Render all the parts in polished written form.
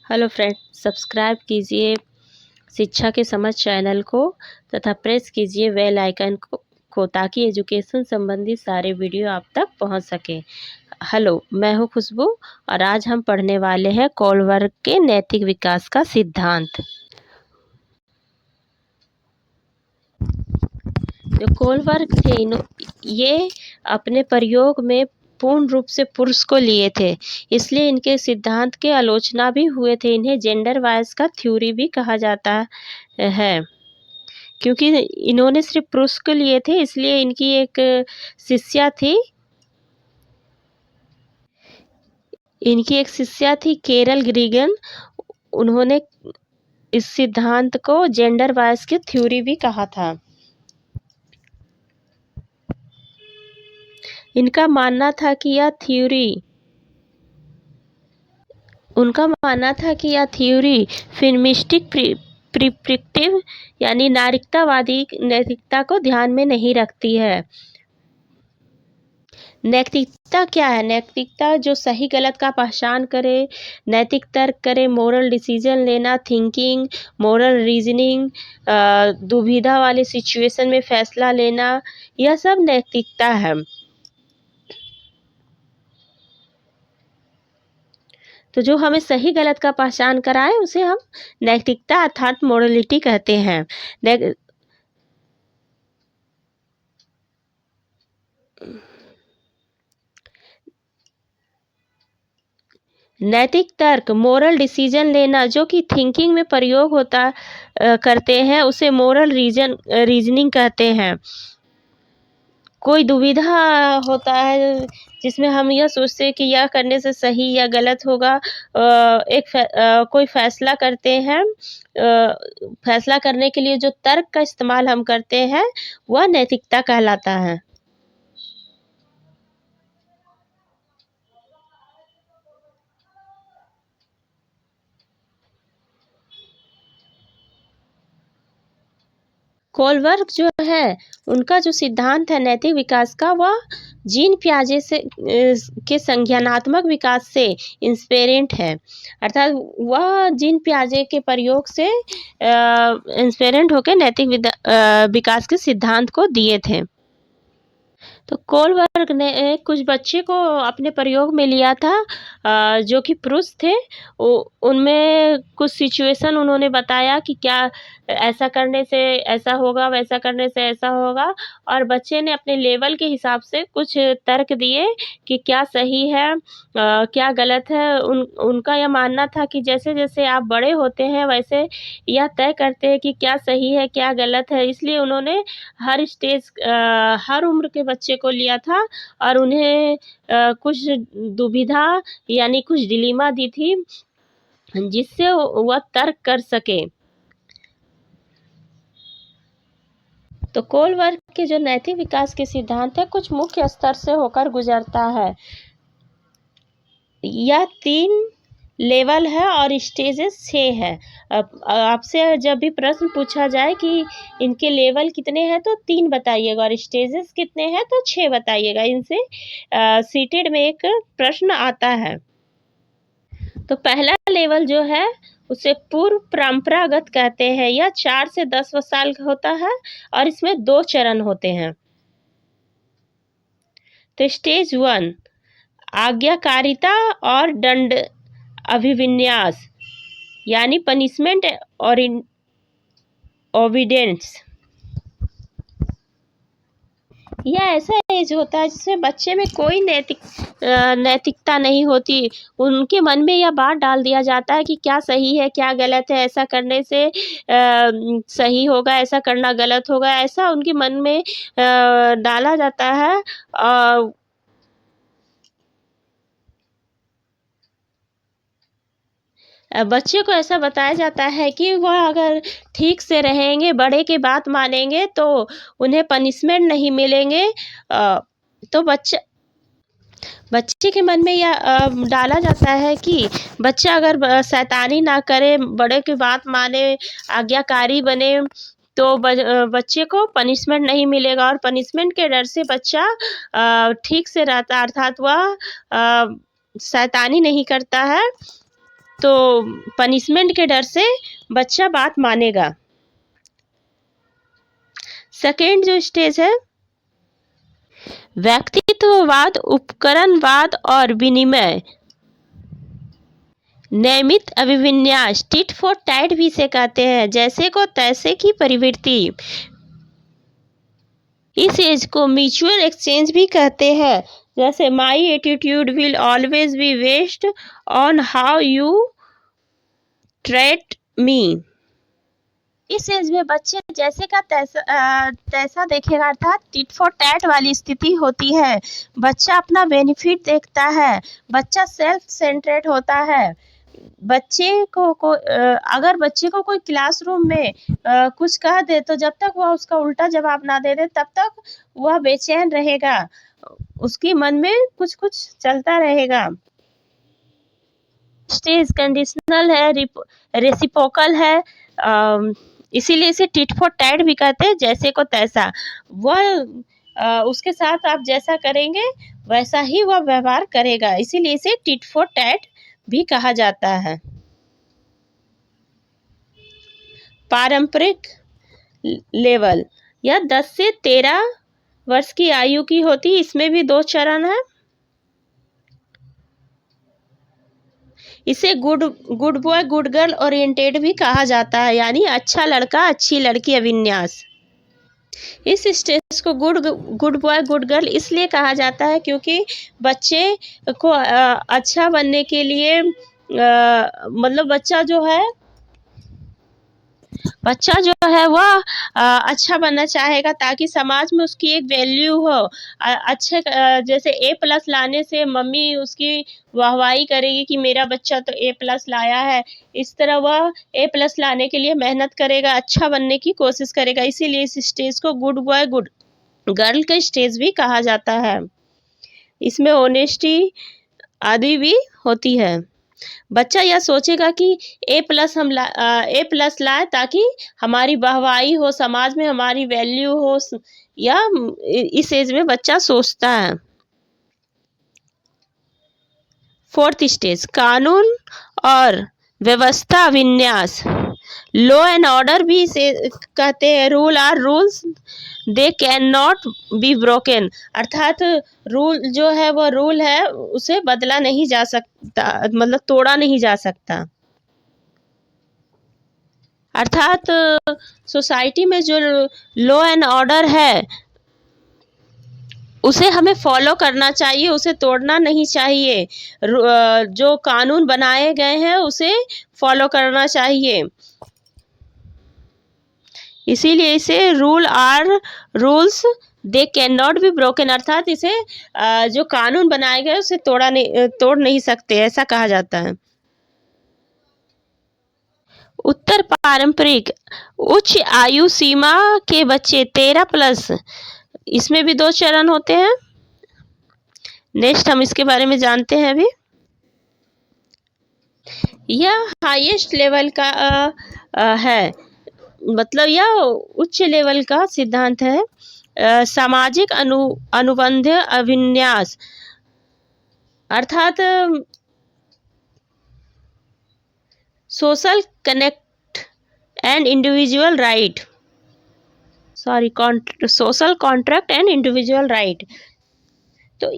Hello friend, subscribe कीजिए शिक्षा के समझ चैनल को तथा प्रेस कीजिए बेल आइकन को ताकि एजुकेशन संबंधी सारे वीडियो आप तक पहुंच सके। हेलो, मैं हूं खुशबू और आज हम पढ़ने वाले हैं कोलवर्ग के नैतिक विकास का सिद्धांत। जो कोलवर्ग थे ये अपने प्रयोग में पूर्ण रूप से पुरुष को लिए थे, इसलिए इनके सिद्धांत के आलोचना भी हुए थे। इन्हें जेंडर बायस का थ्योरी भी कहा जाता है, क्योंकि इन्होंने सिर्फ पुरुष को लिए थे। इसलिए इनकी एक शिष्या थी केरल ग्रीगन। उन्होंने इस सिद्धांत को जेंडर बायस की थ्योरी भी कहा था। उनका मानना था कि यह थ्योरी फेमिनिस्टिक प्रिस्क्रिप्टिव यानी नागरिकतावादी नैतिकता को ध्यान में नहीं रखती है। नैतिकता क्या है? नैतिकता जो सही गलत का पहचान करे, नैतिक तर्क करे, मोरल डिसीजन लेना, थिंकिंग, मोरल रीजनिंग, दुविधा वाले सिचुएशन में फैसला लेना, यह सब नैतिकता है। तो जो हमें सही गलत का पहचान कराए उसे हम नैतिकता अर्थात मोरलिटी कहते हैं। नैतिक तर्क, मोरल डिसीजन लेना जो कि थिंकिंग में प्रयोग करते हैं उसे मोरल रीजनिंग कहते हैं। कोई दुविधा होता है जिसमें हम यह सोचते हैं कि यह करने से सही या गलत होगा। कोई फैसला करते हैं, फैसला करने के लिए जो तर्क का इस्तेमाल हम करते हैं वह नैतिकता कहलाता है। कोलवर्ग जो है उनका जो सिद्धांत है नैतिक विकास का, वह जीन पियाजे के संज्ञानात्मक विकास से इंस्पिरेंट है। अर्थात वह जीन पियाजे के प्रयोग से इंस्पिरेंट होकर नैतिक विकास के सिद्धांत को दिए थे। तो कोलवर्ग ने कुछ बच्चे को अपने प्रयोग में लिया था जो कि पुरुष थे। उनमें कुछ सिचुएशन उन्होंने बताया कि क्या ऐसा करने से ऐसा होगा, वैसा करने से ऐसा होगा, और बच्चे ने अपने लेवल के हिसाब से कुछ तर्क दिए कि क्या सही है, क्या गलत है। उनका यह मानना था कि जैसे जैसे आप बड़े होते हैं वैसे यह तय करते हैं कि क्या सही है क्या गलत है। इसलिए उन्होंने हर उम्र के बच्चे को लिया था और उन्हें कुछ दुविधा यानी कुछ डिलेमा दी थी जिससे वह तर्क कर सके। तो कोलवर्ग के जो नैतिक विकास के सिद्धांत है कुछ मुख्य स्तर से होकर गुजरता है। यह 3 लेवल है और स्टेजेस 6 है। अब आपसे जब भी प्रश्न पूछा जाए कि इनके लेवल कितने हैं तो 3 बताइएगा और स्टेजेस कितने हैं तो 6 बताइएगा। इनसे सीटेड में एक प्रश्न आता है। तो पहला लेवल जो है उसे पूर्व परंपरागत कहते हैं। यह 4 से 10 साल का होता है और इसमें 2 चरण होते हैं। तो स्टेज 1 आज्ञाकारिता और दंड अभिविन्यास यानी पनिशमेंट और ओबीडियंस। यह ऐसा एज होता है जिसमें बच्चे में कोई नैतिकता नहीं होती। उनके मन में यह बात डाल दिया जाता है कि क्या सही है क्या गलत है, ऐसा करने से सही होगा, ऐसा करना गलत होगा, ऐसा उनके मन में डाला जाता है। बच्चे को ऐसा बताया जाता है कि वह अगर ठीक से रहेंगे, बड़े की बात मानेंगे तो उन्हें पनिशमेंट नहीं मिलेंगे। तो बच्चे के मन में यह डाला जाता है कि बच्चा अगर शैतानी ना करे, बड़े की बात माने, आज्ञाकारी बने तो बच्चे को पनिशमेंट नहीं मिलेगा और पनिशमेंट के डर से बच्चा ठीक से रहता, अर्थात वह शैतानी नहीं करता है। तो पनिशमेंट के डर से बच्चा बात मानेगा। सेकेंड जो स्टेज है, व्यक्तित्ववाद, उपकरणवाद और विनिमय, नियमित अभिविन्यास, टिट फॉर टैट भी इसे कहते हैं, जैसे को तैसे की प्रवृत्ति। इस एज को म्यूचुअल एक्सचेंज भी कहते हैं, जैसे my attitude will always be based on how you treat me. इस एज में बच्चे जैसे का तैसा देखेगा, अर्थात टिट फॉर टैट वाली स्थिति होती है। बच्चा अपना बेनिफिट देखता है, बच्चा सेल्फ सेंटरेड होता है। बच्चे को अगर बच्चे को कोई क्लासरूम में कुछ कह दे तो जब तक वह उसका उल्टा जवाब ना दे दे तब तक वह बेचैन रहेगा, उसकी मन में कुछ कुछ चलता रहेगा। स्टेज कंडीशनल है, रेसिप्रोकल है, इसीलिए इसे टिट फॉर टैट भी कहते हैं, जैसे को तैसा। वह उसके साथ आप जैसा करेंगे वैसा ही वह व्यवहार करेगा, इसीलिए इसे टिट फॉर टैट भी कहा जाता है। पारंपरिक लेवल, यह 10 से 13 वर्ष की आयु की होती है। इसमें भी 2 चरण है। इसे good boy good girl oriented भी कहा जाता है, यानी अच्छा लड़का अच्छी लड़की अभिन्यास। इस स्टेज को गुड बॉय गुड गर्ल इसलिए कहा जाता है क्योंकि बच्चे को अच्छा बनने के लिए मतलब बच्चा जो है वह अच्छा बनना चाहेगा ताकि समाज में उसकी एक वैल्यू हो। अच्छे जैसे A+ लाने से मम्मी उसकी वाहवाही करेगी कि मेरा बच्चा तो A+ लाया है, इस तरह वह A+ लाने के लिए मेहनत करेगा, अच्छा बनने की कोशिश करेगा। इसीलिए इस स्टेज को गुड बॉय गुड गर्ल का स्टेज भी कहा जाता है। इसमें ऑनेस्टी आदि भी होती है। बच्चा यह सोचेगा कि A+ लाए ताकि हमारी वाहवाही हो, समाज में हमारी वैल्यू हो, या इस एज में बच्चा सोचता है। 4th स्टेज, कानून और व्यवस्था विन्यास, लॉ एंड ऑर्डर भी इसे कहते हैं। Rules they can not be broken, अर्थात रूल जो है वो रूल है, उसे बदला नहीं जा सकता, मतलब तोड़ा नहीं जा सकता। अर्थात सोसाइटी में जो लॉ एंड ऑर्डर है उसे हमें फॉलो करना चाहिए, उसे तोड़ना नहीं चाहिए। जो कानून बनाए गए हैं उसे फॉलो करना चाहिए, इसीलिए इसे rules they can not be broken, अर्थात इसे जो कानून बनाए गए उसे तोड़ नहीं सकते, ऐसा कहा जाता है। उत्तर पारंपरिक उच्च आयु सीमा के बच्चे 13+, इसमें भी 2 चरण होते हैं। नेक्स्ट हम इसके बारे में जानते हैं अभी। यह हाईएस्ट लेवल का है, मतलब यह उच्च लेवल का सिद्धांत है। सामाजिक अनुबंध अभिन्यास, अर्थात social connect and individual right, social contract and individual right. तो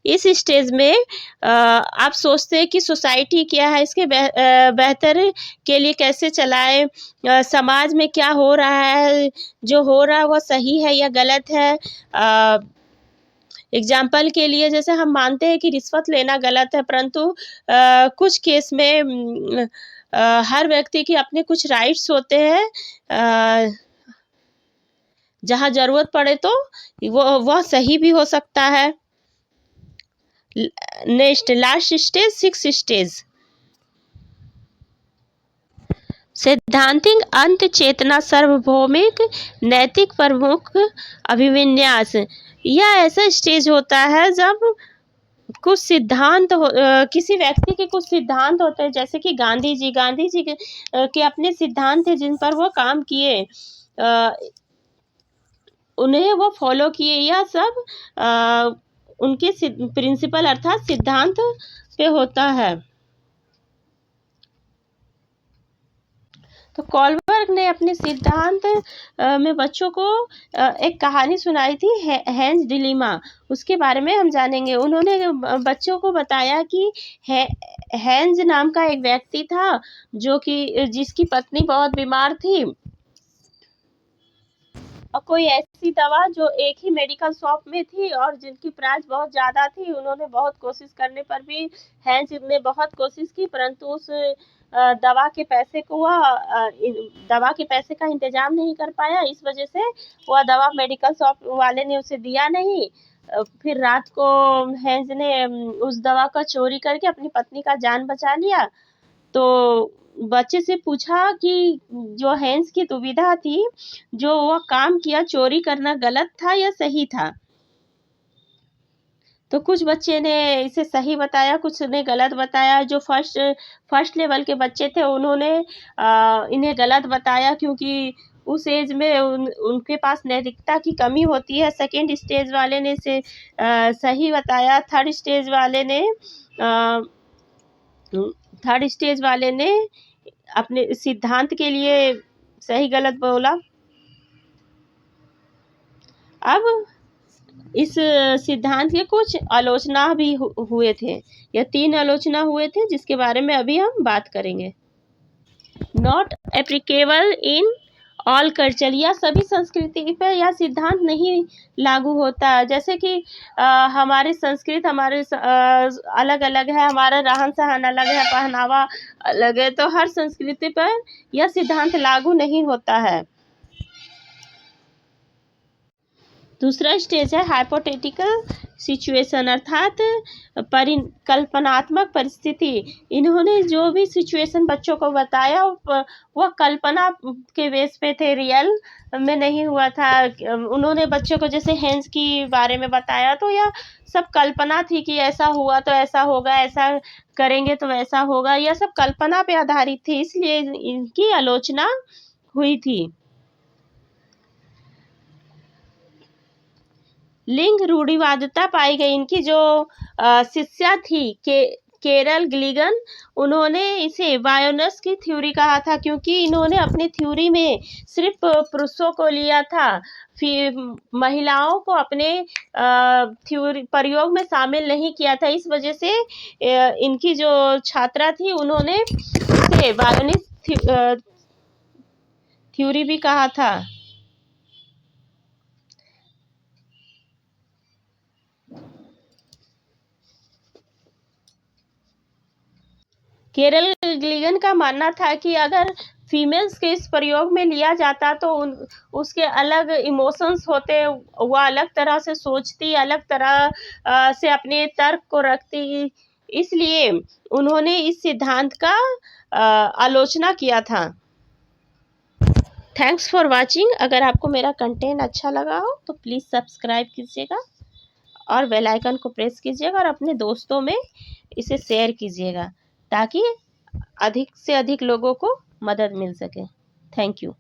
इस स्टेज में आप सोचते हैं कि सोसाइटी क्या है, इसके बेहतर के लिए कैसे चलाएं, समाज में क्या हो रहा है, जो हो रहा है वह सही है या गलत है। एग्जाम्पल के लिए जैसे हम मानते हैं कि रिश्वत लेना गलत है, परंतु कुछ केस में हर व्यक्ति के अपने कुछ राइट्स होते हैं, जहाँ ज़रूरत पड़े तो वह सही भी हो सकता है। Next last stage 6th stage, सैद्धांतिक अंत चेतना सार्वभौमिक नैतिक प्रमुख अभिविन्यास। यह ऐसा स्टेज होता है जब कुछ सिद्धांत किसी व्यक्ति के कुछ सिद्धांत होते हैं, जैसे कि गांधी जी के अपने सिद्धांत थे जिन पर वो काम किए, उन्हें वो फॉलो किए, यह सब उनके प्रिंसिपल अर्थात सिद्धांत पे होता है। तो कॉलबर्ग ने अपने सिद्धांत में बच्चों को एक कहानी सुनाई थी, हैंस डिलीमा। उसके बारे में हम जानेंगे। उन्होंने बच्चों को बताया कि हैंस नाम का एक व्यक्ति था जिसकी पत्नी बहुत बीमार थी, और कोई ऐसी दवा जो एक ही मेडिकल शॉप में थी और जिनकी प्राइस बहुत ज़्यादा थी। उन्होंने बहुत कोशिश करने पर भी, हैंस ने बहुत कोशिश की, परंतु उस दवा के पैसे का इंतजाम नहीं कर पाया। इस वजह से वह दवा मेडिकल शॉप वाले ने उसे दिया नहीं। फिर रात को हैंस ने उस दवा का चोरी करके अपनी पत्नी का जान बचा लिया। तो बच्चे से पूछा कि जो हैंस की दुविधा थी, जो वह काम किया, चोरी करना गलत था या सही था। तो कुछ बच्चे ने इसे सही बताया, कुछ ने गलत बताया। जो फर्स्ट लेवल के बच्चे थे उन्होंने इन्हें गलत बताया, क्योंकि उस एज में उनके पास नैतिकता की कमी होती है। सेकेंड स्टेज वाले ने इसे सही बताया। थर्ड स्टेज वाले ने अपने सिद्धांत के लिए सही गलत बोला। अब इस सिद्धांत के कुछ आलोचना भी हुए थे। यह 3 आलोचना हुए थे, जिसके बारे में अभी हम बात करेंगे। Not applicable in all culture, या सभी संस्कृति पर यह सिद्धांत नहीं लागू होता। जैसे कि हमारी संस्कृति हमारे अलग अलग है, हमारा रहन सहन अलग है, पहनावा अलग है, तो हर संस्कृति पर यह सिद्धांत लागू नहीं होता है। दूसरा स्टेज है हाइपोथेटिकल सिचुएशन, अर्थात कल्पनात्मक परिस्थिति। इन्होंने जो भी सिचुएशन बच्चों को बताया वह कल्पना के बेस पे थे, रियल में नहीं हुआ था। उन्होंने बच्चों को जैसे हैंस की बारे में बताया, तो यह सब कल्पना थी कि ऐसा हुआ तो ऐसा होगा, ऐसा करेंगे तो वैसा होगा। यह सब कल्पना पे आधारित थी, इसलिए इनकी आलोचना हुई थी। लिंग रूढ़िवादिता पाई गई। इनकी जो शिष्या थी कैरल गिलिगन, उन्होंने इसे बायोनस की थ्योरी कहा था, क्योंकि इन्होंने अपनी थ्योरी में सिर्फ पुरुषों को लिया था, फिर महिलाओं को अपने थ्योरी प्रयोग में शामिल नहीं किया था। इस वजह से इनकी जो छात्रा थी उन्होंने इसे बायोनिस थ्योरी भी कहा था। कैरल गिलिगन का मानना था कि अगर फीमेल्स के इस प्रयोग में लिया जाता तो उसके अलग इमोशंस होते, वह अलग तरह से सोचती, अलग तरह से अपने तर्क को रखती। इसलिए उन्होंने इस सिद्धांत का आलोचना किया था। Thanks for watching. अगर आपको मेरा कंटेंट अच्छा लगा हो तो प्लीज़ सब्सक्राइब कीजिएगा और बेल आइकन को प्रेस कीजिएगा और अपने दोस्तों में इसे शेयर कीजिएगा, ताकि अधिक से अधिक लोगों को मदद मिल सके। Thank you.